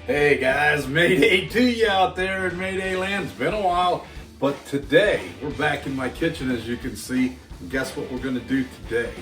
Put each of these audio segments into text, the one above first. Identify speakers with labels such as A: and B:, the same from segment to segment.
A: Hey guys, Mayday to you out there in Mayday land. It's been a while, but today we're back in my kitchen as you can see. And guess what we're gonna do today?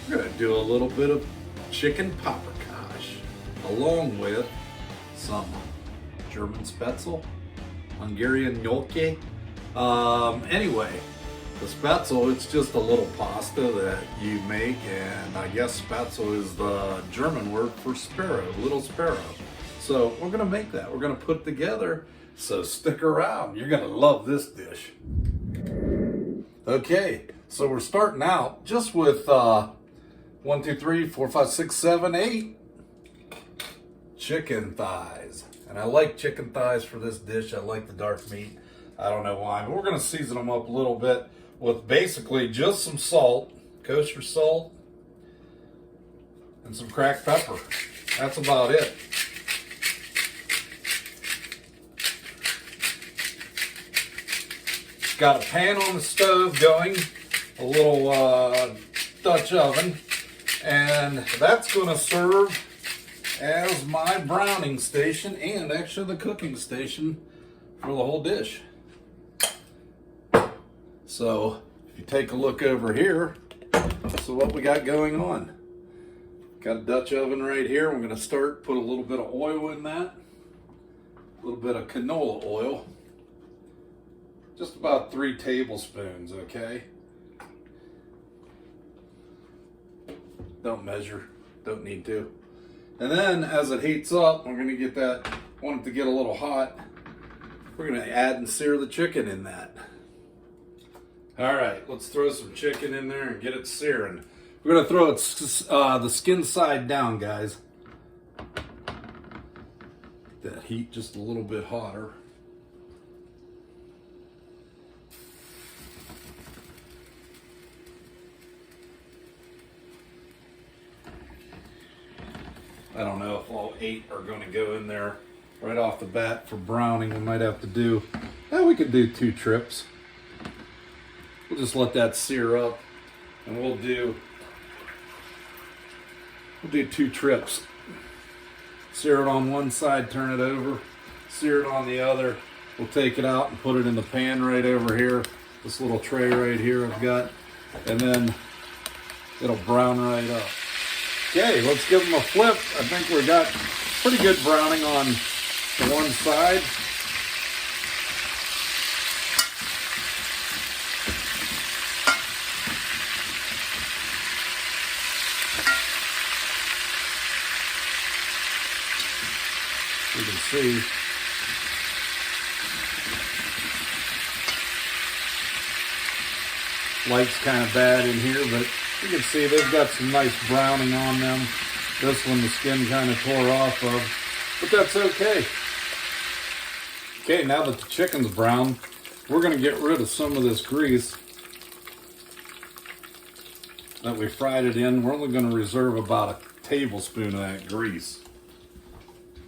A: We're gonna do a little bit of chicken Paprikash along with some German Spätzle, Hungarian gnocchi. Anyway, the Spätzle, it's just a little pasta that you make, and I guess Spätzle is the German word for sparrow, little sparrow. So we're gonna make that. We're gonna put it together. So stick around. You're gonna love this dish. Okay, so we're starting out just with 1, 2, 3, 4, 5, 6, 7, 8 chicken thighs. And I like chicken thighs for this dish. I like the dark meat. I don't know why, but we're gonna season them up a little bit with basically just some salt, kosher salt, and some cracked pepper. That's about it. Got a pan on the stove going, a little Dutch oven, and that's going to serve as my browning station and actually the cooking station for the whole dish. So if you take a look over here, so what we got going on. Got a Dutch oven right here. We're going to start, put a little bit of oil in that, a little bit of canola oil. Just about 3 tablespoons, okay? Don't measure, don't need to. And then as it heats up, we're gonna get that, want it to get a little hot, we're gonna add and sear the chicken in that. All right, let's throw some chicken in there and get it searing. We're gonna throw it the skin side down, guys. Get that heat just a little bit hotter. I don't know if all 8 are going to go in there right off the bat for browning. We might have to do, we could do 2 trips. We'll just let that sear up, and we'll do 2 trips. Sear it on one side, turn it over, sear it on the other. We'll take it out and put it in the pan right over here. This little tray right here I've got, and then it'll brown right up. Okay, let's give them a flip. I think we got pretty good browning on the one side. You can see light's kind of bad in here, but you can see they've got some nice browning on them. This one the skin kind of tore off of, but that's okay. Okay, now that the chicken's brown, we're going to get rid of some of this grease that we fried it in. We're only going to reserve about a tablespoon of that grease.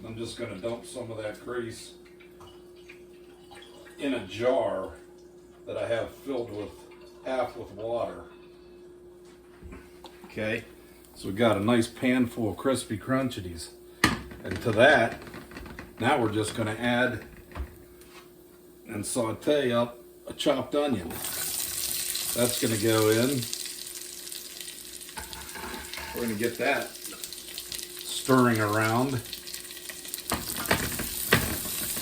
A: I'm just going to dump some of that grease in a jar that I have filled with half with water. Okay, so we got a nice pan full of crispy crunchies. And to that, now we're just going to add and saute up a chopped onion. That's going to go in. We're going to get that stirring around.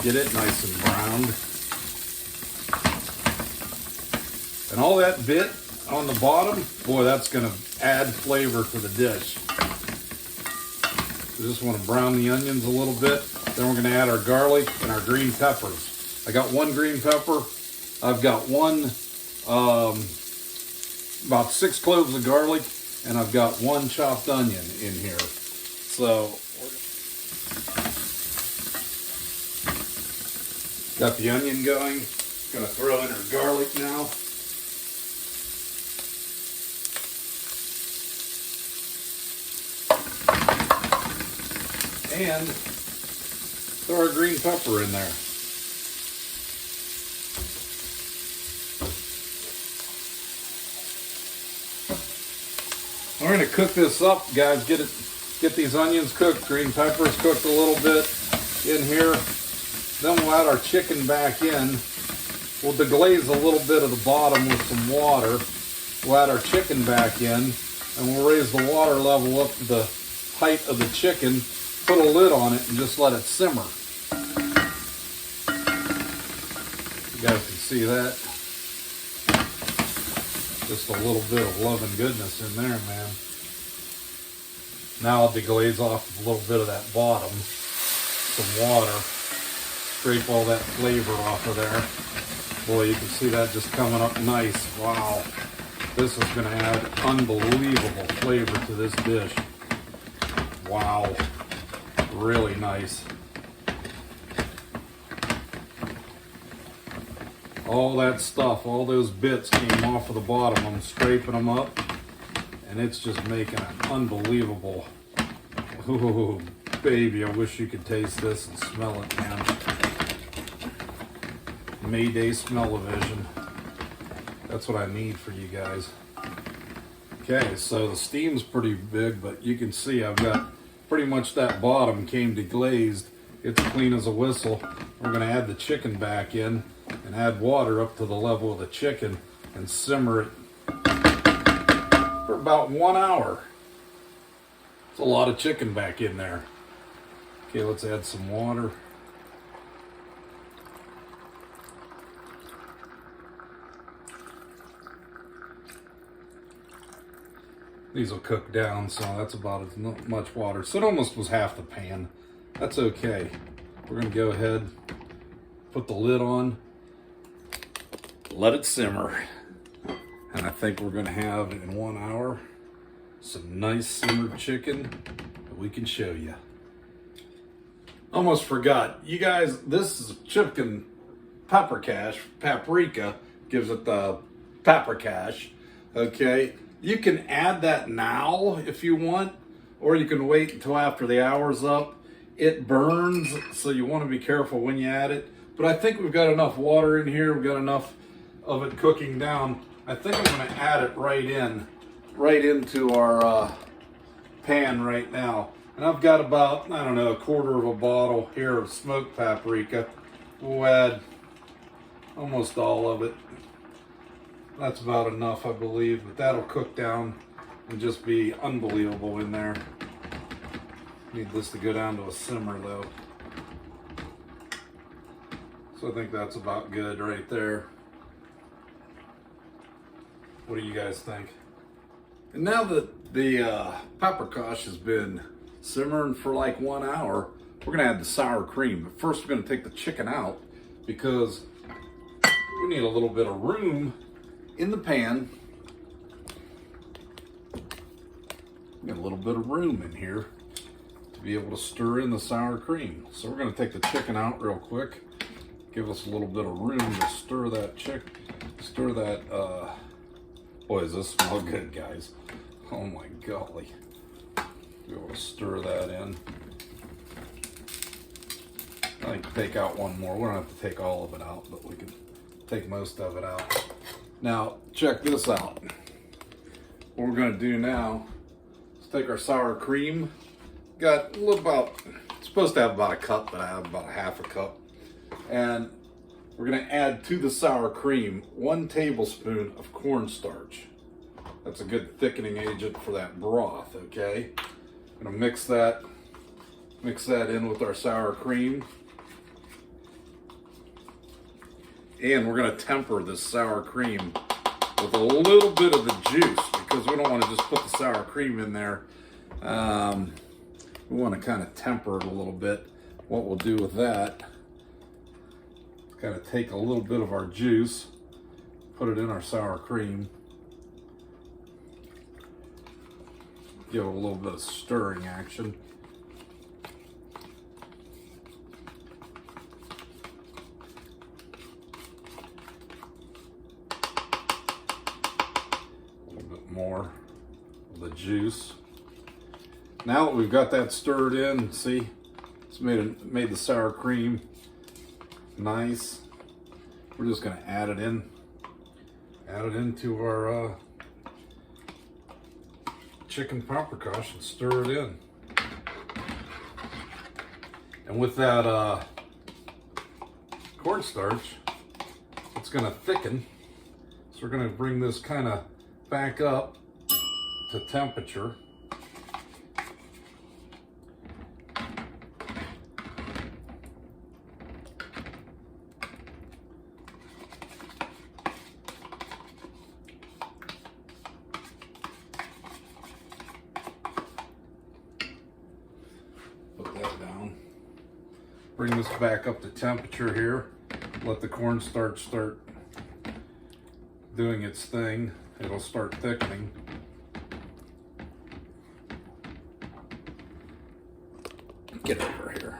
A: Get it nice and browned. And all that bit on the bottom, boy, that's going to add flavor to the dish. We just want to brown the onions a little bit. Then we're going to add our garlic and our green peppers. I got 1 green pepper. I've got about 6 cloves of garlic, and I've got 1 chopped onion in here. So, got the onion going. Going to throw in our garlic now. And throw our green pepper in there. We're going to cook this up, guys. Get these onions cooked, green peppers cooked a little bit, in here. Then we'll add our chicken back in. We'll deglaze a little bit of the bottom with some water. We'll add our chicken back in, and we'll raise the water level up to the height of the chicken, put a lid on it, and just let it simmer. You guys can see that. Just a little bit of love and goodness in there, man. Now I'll deglaze off a little bit of that bottom, some water, scrape all that flavor off of there. Boy, you can see that just coming up nice. Wow. This is going to add unbelievable flavor to this dish. Wow. Really nice. All that stuff, all those bits came off of the bottom. I'm scraping them up, and it's just making an unbelievable. Ooh, baby, I wish you could taste this and smell it, man. Mayday smell-o-vision. That's what I need for you guys. Okay, so the steam's pretty big, but you can see I've got pretty much that bottom came deglazed. It's clean as a whistle. We're going to add the chicken back in and add water up to the level of the chicken and simmer it for about 1 hour. It's a lot of chicken back in there. Okay, let's add some water. These will cook down, so that's about as much water. So it almost was half the pan. That's okay. We're going to go ahead, put the lid on, let it simmer. And I think we're going to have, in 1 hour, some nice simmered chicken that we can show you. Almost forgot. You guys, this is chicken Paprikash. Paprika gives it the Paprikash. Okay. You can add that now if you want, or you can wait until after the hour's up. It burns, so you want to be careful when you add it. But I think we've got enough water in here. We've got enough of it cooking down. I think I'm going to add it right into our pan right now. And I've got about, I don't know, 1/4 of a bottle here of smoked paprika. We'll add almost all of it. That's about enough, I believe, but that'll cook down and just be unbelievable in there. Need this to go down to a simmer though. So I think that's about good right there. What do you guys think? And now that the Paprikash has been simmering for like 1 hour, we're gonna add the sour cream. But first we're gonna take the chicken out because we need a little bit of room in the pan. Got a little bit of room in here to be able to stir in the sour cream. So we're going to take the chicken out real quick. Give us a little bit of room to stir that boy, does this smell good, guys. Oh my golly. Be able to stir that in. I think take out one more. We don't have to take all of it out, but we can take most of it out. Now, check this out. What we're going to do now is take our sour cream. Got a little about, it's supposed to have about a cup, but I have about a half a cup. And we're going to add to the sour cream 1 tablespoon of cornstarch. That's a good thickening agent for that broth, okay? I'm going to mix that in with our sour cream. And we're going to temper this sour cream with a little bit of the juice because we don't want to just put the sour cream in there. We want to kind of temper it a little bit. What we'll do with that is kind of take a little bit of our juice, put it in our sour cream, give it a little bit of stirring action. More of the juice. Now that we've got that stirred in, see, it's made the sour cream nice. We're just going to add it into our chicken paprikash and stir it in. And with that cornstarch, it's going to thicken. So we're going to bring this kind of back up to temperature. Put that down. Bring this back up to temperature here. Let the cornstarch start doing its thing. It'll start thickening. Get over here.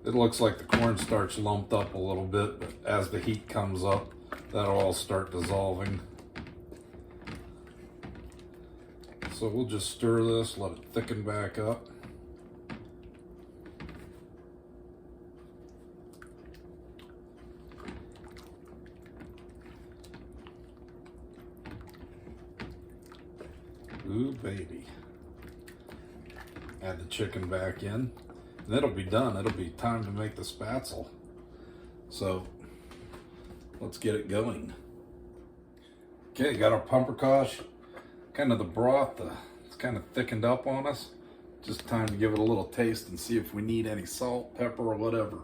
A: It looks like the cornstarch lumped up a little bit, but as the heat comes up, that'll all start dissolving. So we'll just stir this, let it thicken back up. Ooh, baby. Add the chicken back in. And that'll be done. It'll be time to make the spätzle. So let's get it going. Okay, got our Paprikash. Kind of the broth, it's kind of thickened up on us. Just time to give it a little taste and see if we need any salt, pepper, or whatever.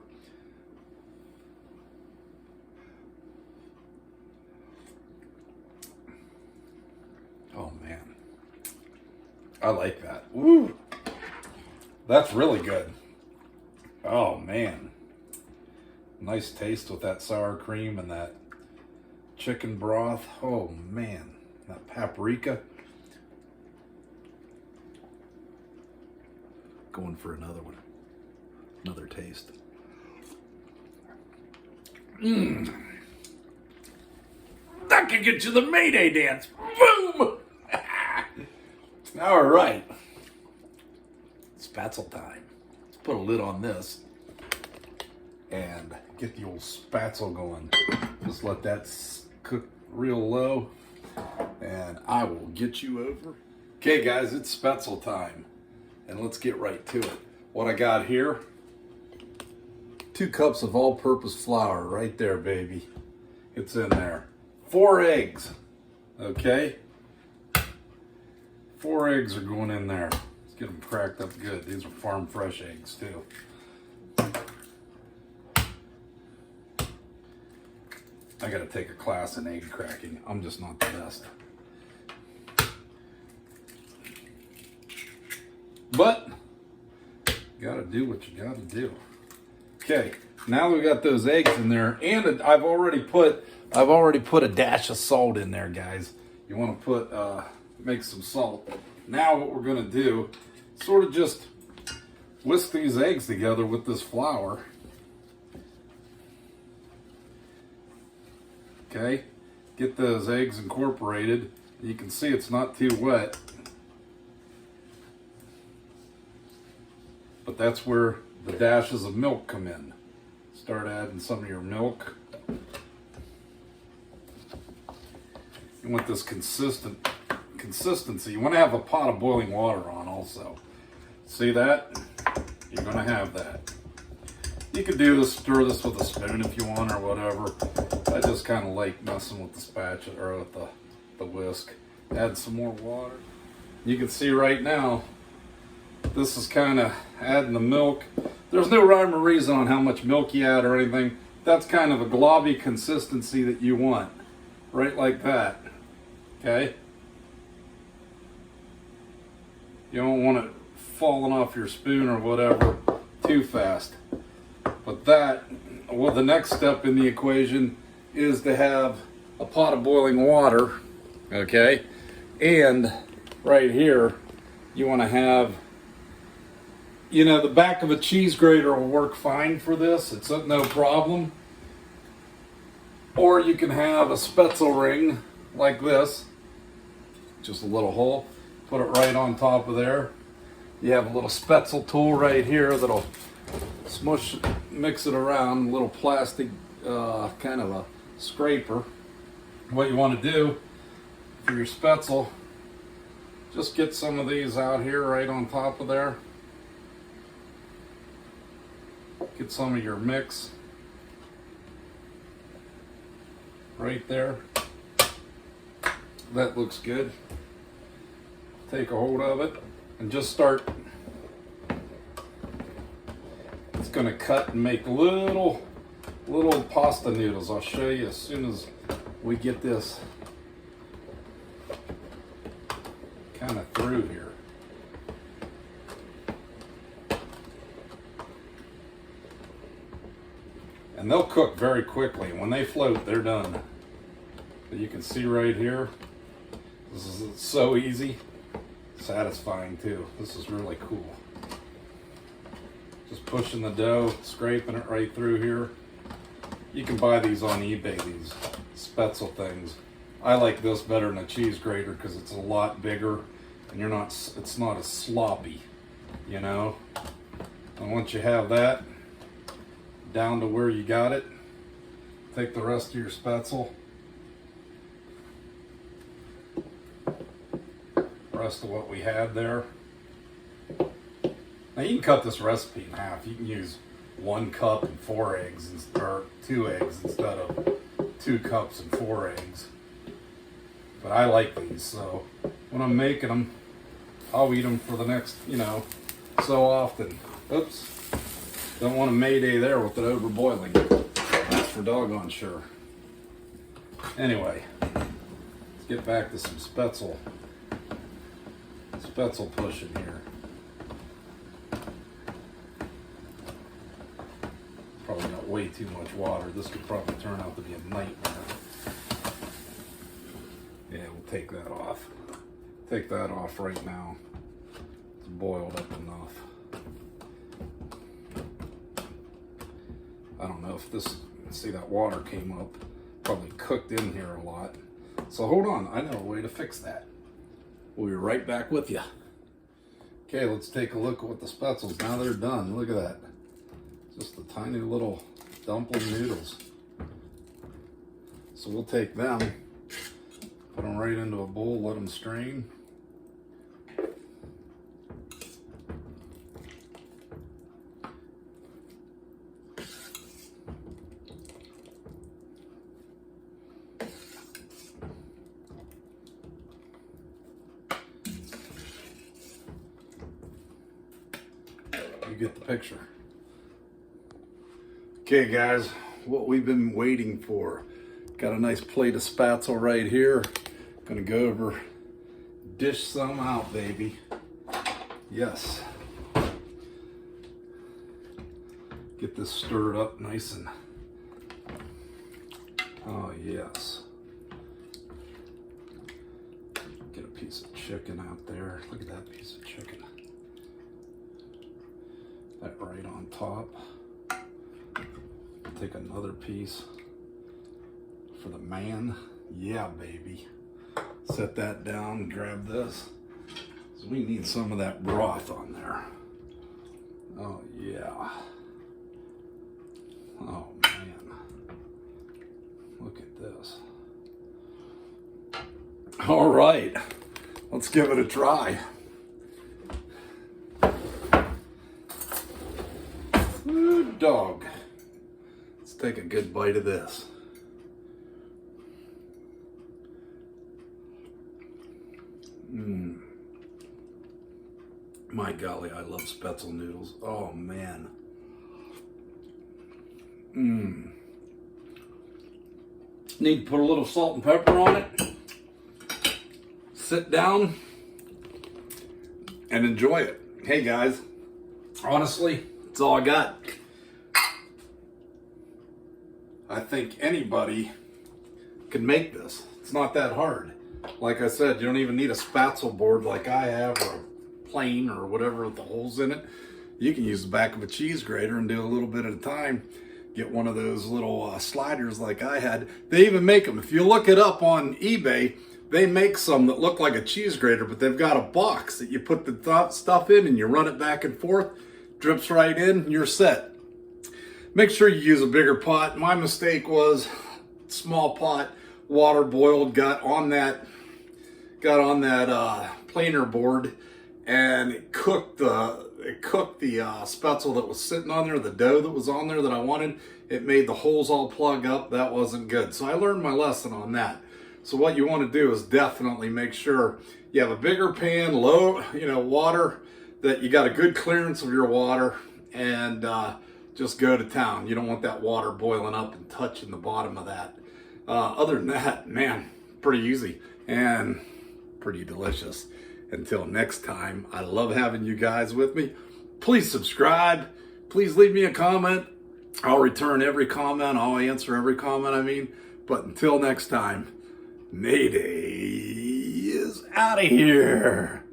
A: Oh man, I like that. Woo, that's really good. Oh man, nice taste with that sour cream and that chicken broth. Oh man, that paprika. Going for another one, another taste. That could get you the Mayday dance. Boom! All right, spätzle time. Let's put a lid on this and get the old spätzle going. Just let that cook real low, and I will get you over. Okay, guys, it's spätzle time. And let's get right to it. What I got here, 2 cups of all-purpose flour right there, baby. It's in there. 4 eggs, okay? 4 eggs are going in there. Let's get them cracked up good. These are farm fresh eggs too. I gotta take a class in egg cracking. I'm just not the best. But you gotta do what you gotta do. Okay, now we got those eggs in there, and I've already put a dash of salt in there, guys. You want to put make some salt. Now what we're gonna do, sort of just whisk these eggs together with this flour. Okay, get those eggs incorporated. You can see it's not too wet. But that's where the dashes of milk come in. Start adding some of your milk. You want this consistency. You want to have a pot of boiling water on also. See that? You're going to have that. You could stir this with a spoon if you want or whatever. I just kind of like messing with the spatula or with the whisk. Add some more water. You can see right now, this is kind of adding the milk. There's no rhyme or reason on how much milk you add or anything. That's kind of a globby consistency that you want. Right like that. Okay? You don't want it falling off your spoon or whatever too fast. But the next step in the equation is to have a pot of boiling water. Okay? And right here, you want to have, the back of a cheese grater will work fine for this. It's no problem. Or you can have a spätzle ring like this. Just a little hole. Put it right on top of there. You have a little spätzle tool right here that'll mix it around. A little plastic kind of a scraper. what you want to do for your Spätzle, just get some of these out here right on top of there. Get some of your mix right there. That looks good. Take a hold of it and just start. It's going to cut and make little pasta noodles. I'll show you as soon as we get this kind of through here. And they'll cook very quickly. When they float, they're done. But you can see right here, this is so easy, satisfying too. This is really cool. Just pushing the dough, scraping it right through here. You can buy these on eBay, these Spätzle things. I like this better than a cheese grater because it's a lot bigger and it's not as sloppy, you know. And once you have that down to where you got it, take the rest of your Spätzle, rest of what we had there. Now you can cut this recipe in half. You can use 1 cup and 4 eggs, or 2 eggs instead of 2 cups and 4 eggs. But I like these, so when I'm making them, I'll eat them for the next, so often. Oops. Don't want a mayday there with it overboiling. That's for doggone sure. Anyway, let's get back to some Spätzle pushing here. Probably got way too much water. This could probably turn out to be a nightmare. Yeah, we'll take that off. Take that off right now. It's boiled up enough. I don't know if this, see that water came up, probably cooked in here a lot. So hold on, I know a way to fix that. We'll be right back with you. Okay, let's take a look at what the Spätzles, now they're done. Look at that. Just the tiny little dumpling noodles. So we'll take them, put them right into a bowl, let them strain. You get the picture. Okay guys, what we've been waiting for. Got a nice plate of Spätzle right here. Gonna go over, dish some out, baby. Yes. Get this stirred up nice and, oh yes. Get a piece of chicken out there. Look at that piece of chicken. That right on top. Take another piece for the man. Yeah, baby. Set that down, grab this. So we need some of that broth on there. Oh yeah. Oh man. Look at this. All right, let's give it a try. Good dog. Let's take a good bite of this. My golly, I love Spätzle noodles. Oh man. Need to put a little salt and pepper on it. Sit down and enjoy it. Hey guys, honestly, that's all I got. I think anybody can make this. It's not that hard. Like I said, you don't even need a Spätzle board like I have, or a plane or whatever with the holes in it. You can use the back of a cheese grater and do a little bit at a time. Get one of those little sliders like I had. They even make them. If you look it up on eBay, they make some that look like a cheese grater, but they've got a box that you put the stuff in and you run it back and forth, drips right in, and you're set. Make sure you use a bigger pot. My mistake was small pot, water boiled, got on that planer board, and it cooked the Spätzle that was sitting on there, the dough that was on there that I wanted. It made the holes all plug up. That wasn't good. So I learned my lesson on that. So what you want to do is definitely make sure you have a bigger pan, low, water, that you got a good clearance of your water, and just go to town. You don't want that water boiling up and touching the bottom of that. Other than that, man, pretty easy and pretty delicious. Until next time, I love having you guys with me. Please subscribe. Please leave me a comment. I'll return every comment. I'll answer every comment, But until next time, Mayday is out of here.